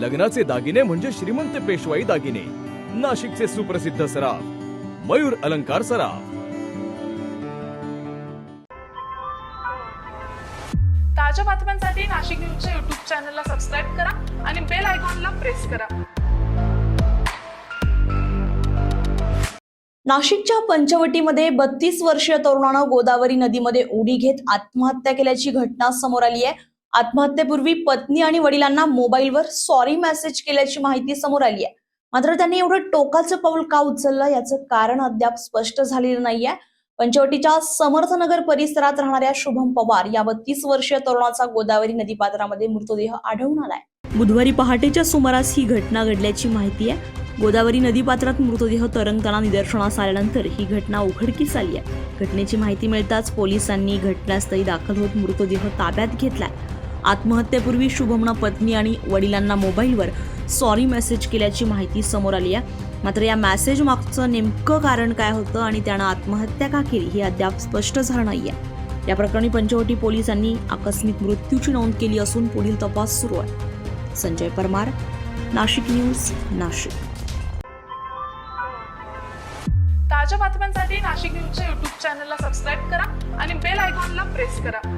लग्नाचे दागिने म्हणजे श्रीमंत पेशवाई दागिने, नाशिकचे सुप्रसिद्ध सराफ मयूर अलंकार सराफ। ताज्या बातम्यांसाठी नाशिक न्यूजच्या YouTube चॅनलला सबस्क्राईब करा आणि बेल आयकॉनला प्रेस करा। नाशिकच्या पंचवटीमध्ये 32 वर्षीय तरुणानं गोदावरी नदीमध्ये उडी घेत आत्महत्या केल्याची घटना समोर आली आहे। आत्महत्येपूर्वी पत्नी आणि वडिलांना मोबाईलवर सॉरी मेसेज केल्याची माहिती समोर आली आहे। मात्र त्यांनी एवढं टोकाचं पाऊल का उचललं याचं कारण अद्याप स्पष्ट झालेलं नाहीये। पंचवटीच्या समर्थनगर परिसरात राहणाऱ्या शुभम पवार या 32 वर्षीय तरुणाचा गोदावरी नदीपात्रामध्ये मृतदेह आढळून आलाय। बुधवारी पहाटेच्या सुमारास ही घटना घडल्याची माहिती आहे। गोदावरी नदीपात्रात मृतदेह तरंगताना निदर्शनास आल्यानंतर ही घटना उघडकीस आली आहे। घटनेची माहिती मिळताच पोलिसांनी घटनास्थळी दाखल होत मृतदेह ताब्यात घेतलाय। आत्महत्येपूर्वी शुभमनं पत्नी आणि वडिलांना मोबाईलवर सॉरी मेसेज केल्याची माहिती समोर आली आहे। मात्र या मेसेज मागचं नेमकं कारण काय होतं आणि त्यानं आत्महत्या का केली हे अद्याप स्पष्ट झालं नाहीये। या प्रकरणी पंचवटी पोलिसांनी आकस्मिक मृत्यूची नोंद केली असून पुढील तपास सुरू आहे। संजय परमार, नाशिक न्यूज, नाशिक। ताज्या बातम्यांसाठी नाशिक न्यूजच्या YouTube चॅनलला सबस्क्राईब करा आणि बेल आयकॉनला प्रेस करा।